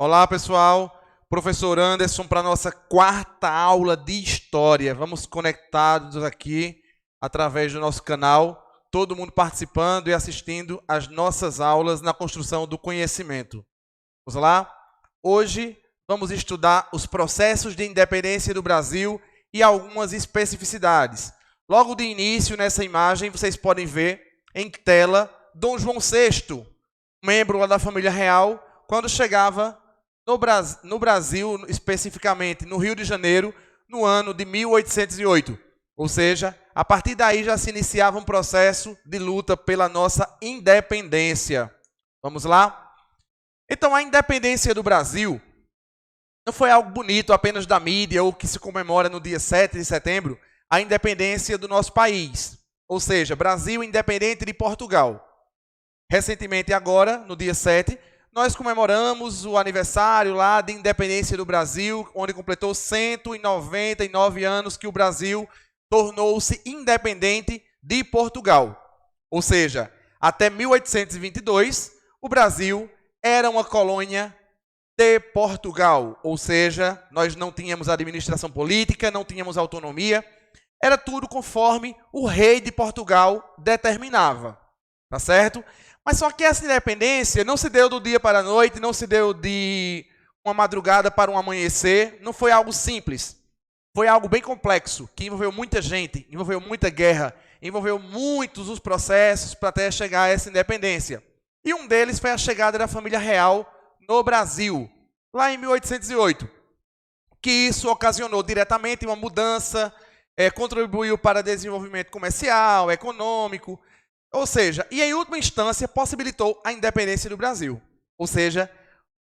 Olá, pessoal. Professor Anderson para a nossa quarta aula de História. Vamos conectados aqui através do nosso canal, todo mundo participando e assistindo às nossas aulas na construção do conhecimento. Vamos lá? Hoje vamos estudar os processos de independência do Brasil e algumas especificidades. Logo de início, nessa imagem, vocês podem ver em tela Dom João VI, membro lá da família real, quando chegava no Brasil, especificamente no Rio de Janeiro, no ano de 1808. Ou seja, a partir daí já se iniciava um processo de luta pela nossa independência. Vamos lá? Então, a independência do Brasil não foi algo bonito apenas da mídia ou que se comemora no dia 7 de setembro, a independência do nosso país. Ou seja, Brasil independente de Portugal. Recentemente, agora, no dia 7, nós comemoramos o aniversário lá de independência do Brasil, onde completou 199 anos que o Brasil tornou-se independente de Portugal. Ou seja, até 1822, o Brasil era uma colônia de Portugal. Ou seja, nós não tínhamos administração política, não tínhamos autonomia, era tudo conforme o rei de Portugal determinava. Tá certo? Mas só que essa independência não se deu do dia para a noite, não se deu de uma madrugada para um amanhecer, não foi algo simples. Foi algo bem complexo, que envolveu muita gente, envolveu muita guerra, envolveu muitos os processos para até chegar a essa independência. E um deles foi a chegada da família real no Brasil, lá em 1808. Que isso ocasionou diretamente uma mudança, contribuiu para o desenvolvimento comercial, econômico, ou seja, e em última instância possibilitou a independência do Brasil. Ou seja,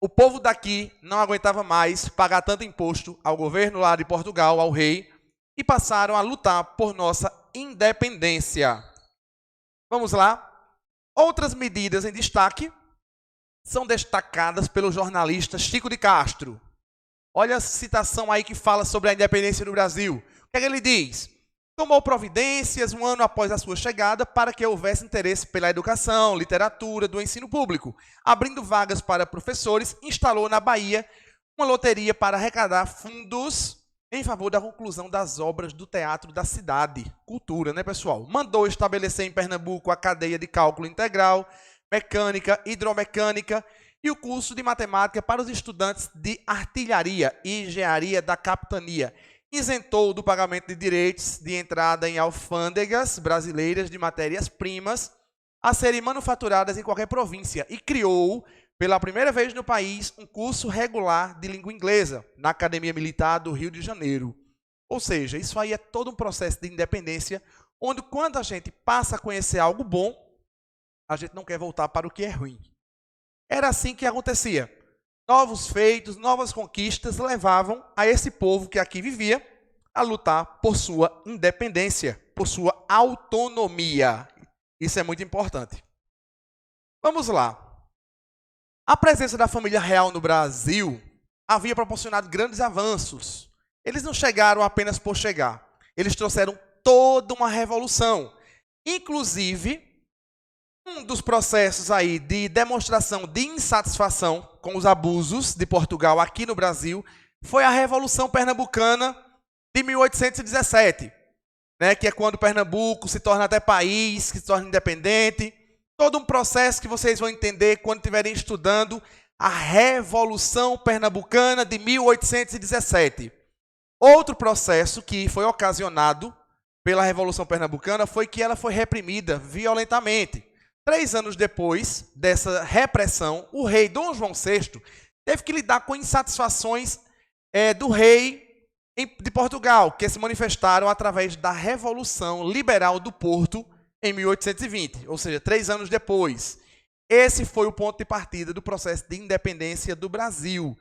o povo daqui não aguentava mais pagar tanto imposto ao governo lá de Portugal, ao rei, e passaram a lutar por nossa independência. Vamos lá. Outras medidas em destaque são destacadas pelo jornalista Chico de Castro. Olha a citação aí que fala sobre a independência do Brasil. O que é que ele diz? Tomou providências um ano após a sua chegada para que houvesse interesse pela educação, literatura, do ensino público. Abrindo vagas para professores, instalou na Bahia uma loteria para arrecadar fundos em favor da conclusão das obras do teatro da cidade. Cultura, né, pessoal? Mandou estabelecer em Pernambuco a cadeia de cálculo integral, mecânica, hidromecânica e o curso de matemática para os estudantes de artilharia e engenharia da capitania. Isentou do pagamento de direitos de entrada em alfândegas brasileiras de matérias-primas a serem manufaturadas em qualquer província e criou, pela primeira vez no país, um curso regular de língua inglesa na Academia Militar do Rio de Janeiro. Ou seja, isso aí é todo um processo de independência, onde quando a gente passa a conhecer algo bom, a gente não quer voltar para o que é ruim. Era assim que acontecia. Novos feitos, novas conquistas levavam a esse povo que aqui vivia a lutar por sua independência, por sua autonomia. Isso é muito importante. Vamos lá. A presença da família real no Brasil havia proporcionado grandes avanços. Eles não chegaram apenas por chegar. Eles trouxeram toda uma revolução. Inclusive, um dos processos aí de demonstração de insatisfação com os abusos de Portugal aqui no Brasil foi a Revolução Pernambucana de 1817, né, que é quando Pernambuco se torna até país, que se torna independente. Todo um processo que vocês vão entender quando estiverem estudando a Revolução Pernambucana de 1817. Outro processo que foi ocasionado pela Revolução Pernambucana foi que ela foi reprimida violentamente. 3 anos depois dessa repressão, o rei Dom João VI teve que lidar com insatisfações do rei de Portugal, que se manifestaram através da Revolução Liberal do Porto em 1820, ou seja, 3 anos depois. Esse foi o ponto de partida do processo de independência do Brasil.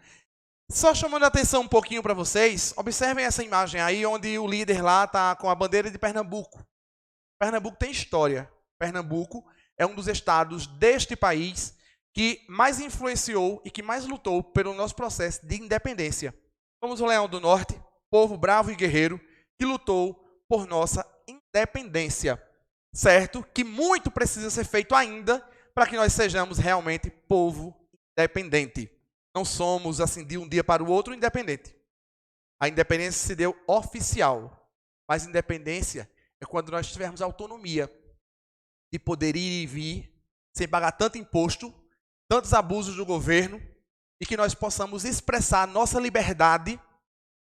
Só chamando a atenção um pouquinho para vocês, observem essa imagem aí, onde o líder lá está com a bandeira de Pernambuco. Pernambuco tem história. Pernambuco é um dos estados deste país que mais influenciou e que mais lutou pelo nosso processo de independência. Somos o Leão do Norte, povo bravo e guerreiro, que lutou por nossa independência. Certo? Que muito precisa ser feito ainda para que nós sejamos realmente povo independente. Não somos, assim, de um dia para o outro, independente. A independência se deu oficial. Mas independência é quando nós tivermos autonomia de poder ir e vir, sem pagar tanto imposto, tantos abusos do governo, e que nós possamos expressar a nossa liberdade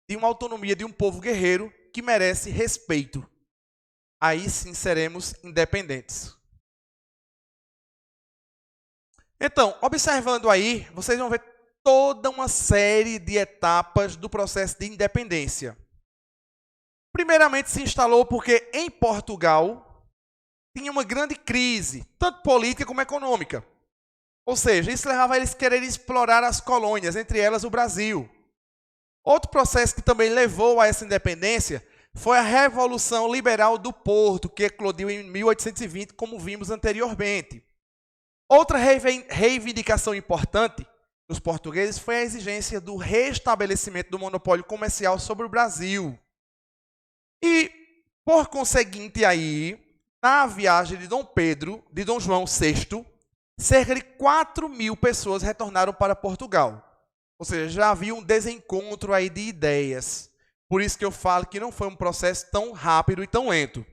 de uma autonomia de um povo guerreiro que merece respeito. Aí sim seremos independentes. Então, observando aí, vocês vão ver toda uma série de etapas do processo de independência. Primeiramente se instalou porque em Portugal tinha uma grande crise, tanto política como econômica. Ou seja, isso levava a eles a quererem explorar as colônias, entre elas o Brasil. Outro processo que também levou a essa independência foi a Revolução Liberal do Porto, que eclodiu em 1820, como vimos anteriormente. Outra reivindicação importante dos portugueses foi a exigência do restabelecimento do monopólio comercial sobre o Brasil. E, por conseguinte, aí, na viagem de Dom João VI, cerca de 4.000 pessoas retornaram para Portugal. Ou seja, já havia um desencontro aí de ideias. Por isso que eu falo que não foi um processo tão rápido e tão lento.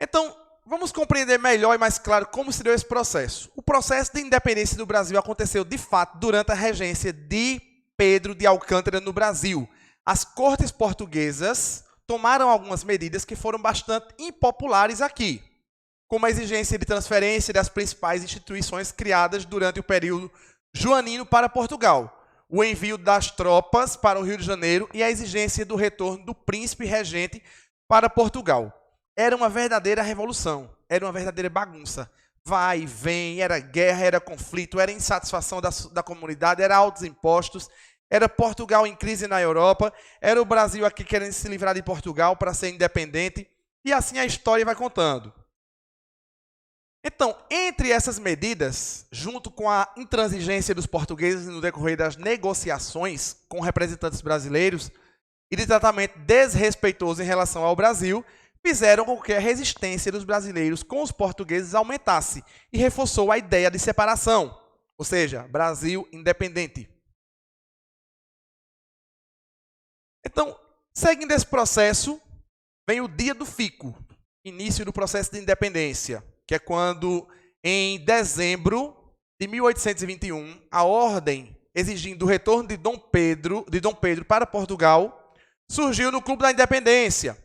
Então, vamos compreender melhor e mais claro como se deu esse processo. O processo de independência do Brasil aconteceu, de fato, durante a regência de Pedro de Alcântara no Brasil. As cortes portuguesas tomaram algumas medidas que foram bastante impopulares aqui, como a exigência de transferência das principais instituições criadas durante o período joanino para Portugal, o envio das tropas para o Rio de Janeiro e a exigência do retorno do príncipe regente para Portugal. Era uma verdadeira revolução, era uma verdadeira bagunça. Vai e vem, era guerra, era conflito, era insatisfação da comunidade, era altos impostos, era Portugal em crise na Europa, era o Brasil aqui querendo se livrar de Portugal para ser independente, e assim a história vai contando. Então, entre essas medidas, junto com a intransigência dos portugueses no decorrer das negociações com representantes brasileiros e de tratamento desrespeitoso em relação ao Brasil, fizeram com que a resistência dos brasileiros com os portugueses aumentasse e reforçou a ideia de separação, ou seja, Brasil independente. Então, seguindo esse processo, vem o dia do fico, início do processo de independência, que é quando, em dezembro de 1821, a ordem exigindo o retorno de Dom Pedro para Portugal surgiu no Clube da Independência.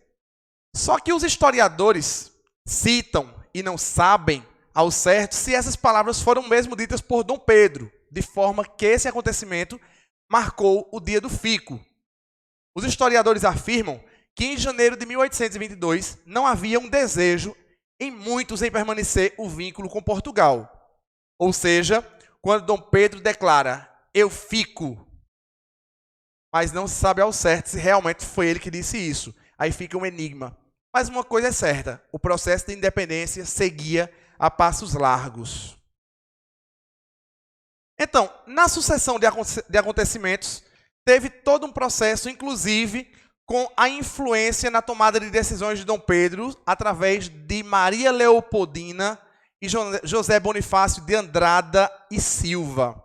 Só que os historiadores citam e não sabem ao certo se essas palavras foram mesmo ditas por Dom Pedro, de forma que esse acontecimento marcou o dia do fico. Os historiadores afirmam que em janeiro de 1822 não havia um desejo em muitos em permanecer o vínculo com Portugal. Ou seja, quando Dom Pedro declara, eu fico, mas não se sabe ao certo se realmente foi ele que disse isso. Aí fica um enigma. Mas uma coisa é certa, o processo de independência seguia a passos largos. Então, na sucessão de acontecimentos, teve todo um processo, inclusive, com a influência na tomada de decisões de Dom Pedro, através de Maria Leopoldina e José Bonifácio de Andrada e Silva.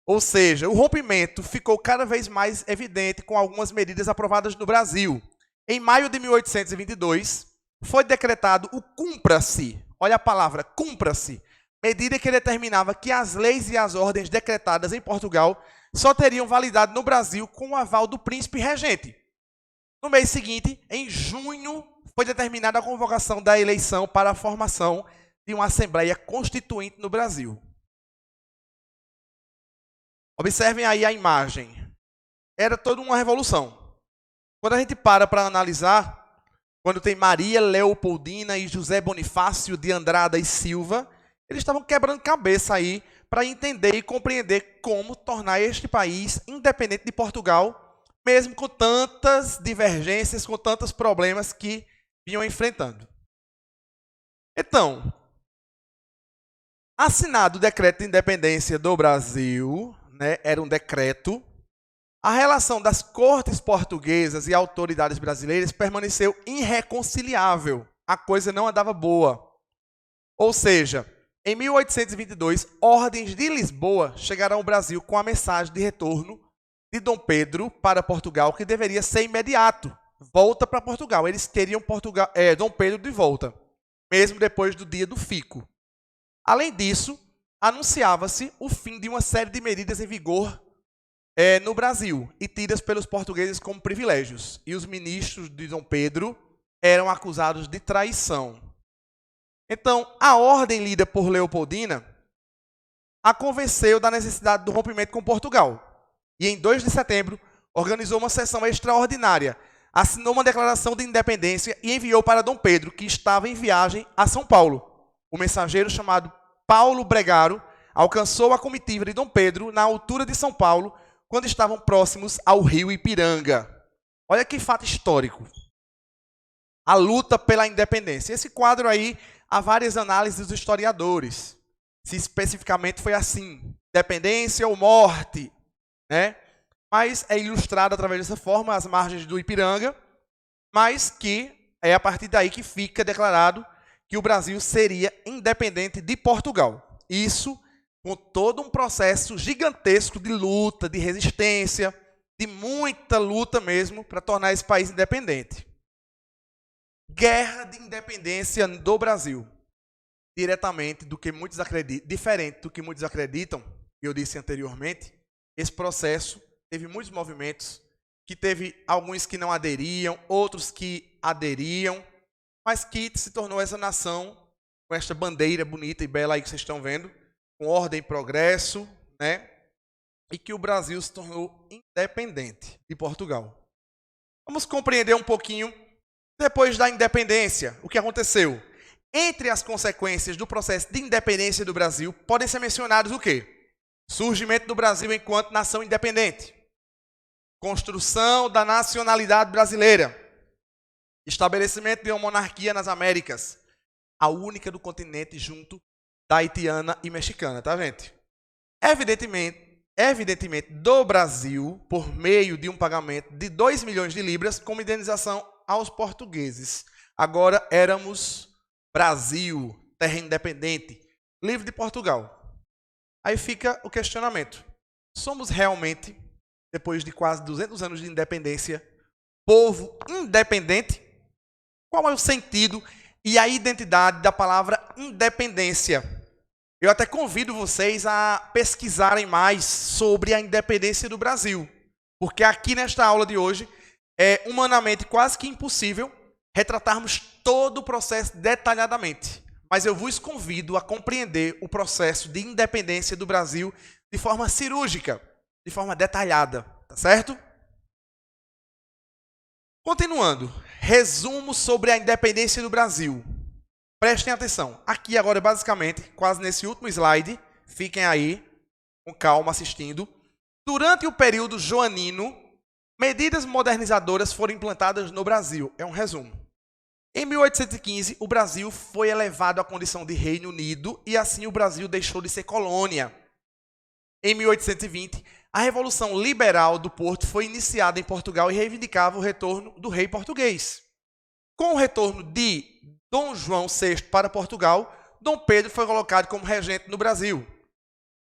Ou seja, o rompimento ficou cada vez mais evidente com algumas medidas aprovadas no Brasil. Em maio de 1822, foi decretado o cumpra-se, olha a palavra, cumpra-se, medida que determinava que as leis e as ordens decretadas em Portugal só teriam validade no Brasil com o aval do príncipe regente. No mês seguinte, em junho, foi determinada a convocação da eleição para a formação de uma Assembleia Constituinte no Brasil. Observem aí a imagem. Era toda uma revolução. Quando a gente para analisar, quando tem Maria Leopoldina e José Bonifácio de Andrada e Silva, eles estavam quebrando cabeça aí para entender e compreender como tornar este país independente de Portugal, mesmo com tantas divergências, com tantos problemas que vinham enfrentando. Então, assinado o decreto de independência do Brasil, né, era um decreto, a relação das cortes portuguesas e autoridades brasileiras permaneceu irreconciliável. A coisa não andava boa. Ou seja, Em 1822, ordens de Lisboa chegaram ao Brasil com a mensagem de retorno de Dom Pedro para Portugal, que deveria ser imediato. Volta para Portugal. Eles queriam Dom Pedro de volta, mesmo depois do dia do fico. Além disso, anunciava-se o fim de uma série de medidas em vigor no Brasil e tidas pelos portugueses como privilégios. E os ministros de Dom Pedro eram acusados de traição. Então, a ordem lida por Leopoldina a convenceu da necessidade do rompimento com Portugal. E em 2 de setembro, organizou uma sessão extraordinária, assinou uma declaração de independência e enviou para Dom Pedro, que estava em viagem a São Paulo. O mensageiro chamado Paulo Bregaro alcançou a comitiva de Dom Pedro na altura de São Paulo, quando estavam próximos ao rio Ipiranga. Olha que fato histórico. A luta pela independência. Esse quadro aí, há várias análises dos historiadores. Se especificamente foi assim, independência ou morte, né? Mas é ilustrado através dessa forma, às margens do Ipiranga, mas que é a partir daí que fica declarado que o Brasil seria independente de Portugal. Isso com todo um processo gigantesco de luta, de resistência, de muita luta mesmo para tornar esse país independente. Guerra de independência do Brasil. Diretamente do que muitos acreditam, diferente do que muitos acreditam, eu disse anteriormente, esse processo teve muitos movimentos, que teve alguns que não aderiam, outros que aderiam, mas que se tornou essa nação com esta bandeira bonita e bela aí que vocês estão vendo, com ordem e progresso, né? E que o Brasil se tornou independente de Portugal. Vamos compreender um pouquinho, depois da independência, o que aconteceu. Entre as consequências do processo de independência do Brasil, podem ser mencionados o quê? Surgimento do Brasil enquanto nação independente. Construção da nacionalidade brasileira. Estabelecimento de uma monarquia nas Américas. A única do continente junto da haitiana e mexicana, tá, gente? Evidentemente, do Brasil, por meio de um pagamento de 2 milhões de libras como indenização aos portugueses. Agora éramos Brasil, terra independente, livre de Portugal. Aí fica o questionamento. Somos realmente, depois de quase 200 anos de independência, povo independente? Qual é o sentido e a identidade da palavra independência? Eu até convido vocês a pesquisarem mais sobre a independência do Brasil, porque aqui nesta aula de hoje é humanamente quase que impossível retratarmos todo o processo detalhadamente. Mas eu vos convido a compreender o processo de independência do Brasil de forma cirúrgica, de forma detalhada, tá certo? Continuando, resumo sobre a independência do Brasil. Prestem atenção. Aqui agora, basicamente, quase nesse último slide, fiquem aí com calma assistindo. Durante o período joanino, medidas modernizadoras foram implantadas no Brasil. É um resumo. Em 1815, o Brasil foi elevado à condição de Reino Unido e assim o Brasil deixou de ser colônia. Em 1820, a Revolução Liberal do Porto foi iniciada em Portugal e reivindicava o retorno do rei português. Com o retorno de Dom João VI para Portugal, Dom Pedro foi colocado como regente no Brasil.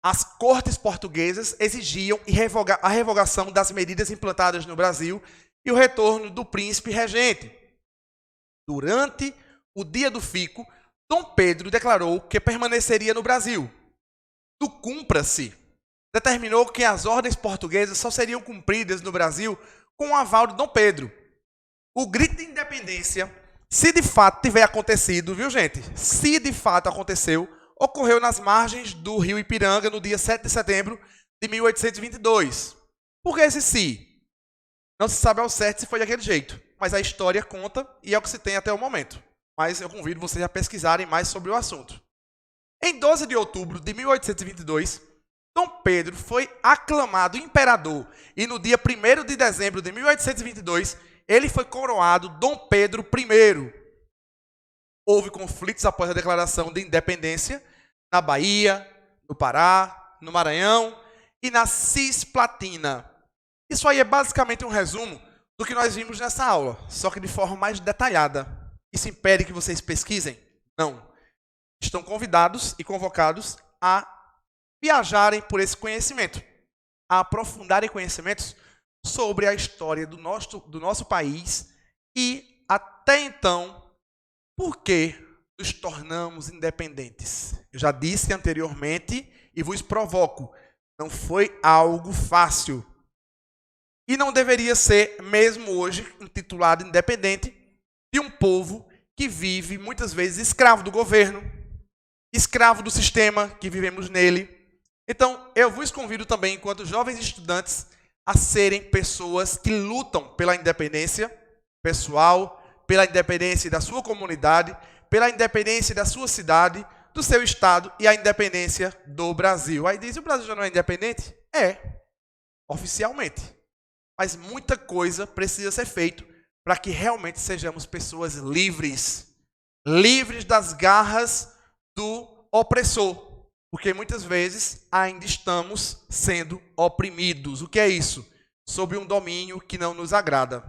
As cortes portuguesas exigiam a revogação das medidas implantadas no Brasil e o retorno do príncipe regente. Durante o dia do fico, Dom Pedro declarou que permaneceria no Brasil. Do cumpra-se, determinou que as ordens portuguesas só seriam cumpridas no Brasil com o aval de Dom Pedro. O grito de independência, se de fato tiver acontecido, viu, gente? Se de fato aconteceu, ocorreu nas margens do rio Ipiranga no dia 7 de setembro de 1822. Por que esse se? Não se sabe ao certo se foi daquele jeito, mas a história conta e é o que se tem até o momento. Mas eu convido vocês a pesquisarem mais sobre o assunto. Em 12 de outubro de 1822, Dom Pedro foi aclamado imperador e no dia 1º de dezembro de 1822, ele foi coroado Dom Pedro I. Houve conflitos após a declaração de independência na Bahia, no Pará, no Maranhão e na Cisplatina. Isso aí é basicamente um resumo do que nós vimos nessa aula, só que de forma mais detalhada. Isso impede que vocês pesquisem? Não. estão convidados e convocados a viajarem por esse conhecimento, a aprofundarem conhecimentos sobre a história do nosso país e, até então, por que nos tornamos independentes. Eu já disse anteriormente e vos provoco, não foi algo fácil. E não deveria ser, mesmo hoje, intitulado independente, de um povo que vive, muitas vezes, escravo do governo, escravo do sistema que vivemos nele. Então, eu vos convido também, enquanto jovens estudantes, a serem pessoas que lutam pela independência pessoal, pela independência da sua comunidade, pela independência da sua cidade, do seu estado e a independência do Brasil. Aí diz, o Brasil já não é independente? É, oficialmente. Mas muita coisa precisa ser feita para que realmente sejamos pessoas livres. Livres das garras do opressor. Porque muitas vezes ainda estamos sendo oprimidos. O que é isso? Sob um domínio que não nos agrada.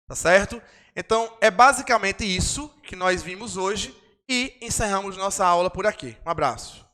Tá certo? Então, é basicamente isso que nós vimos hoje e encerramos nossa aula por aqui. Um abraço.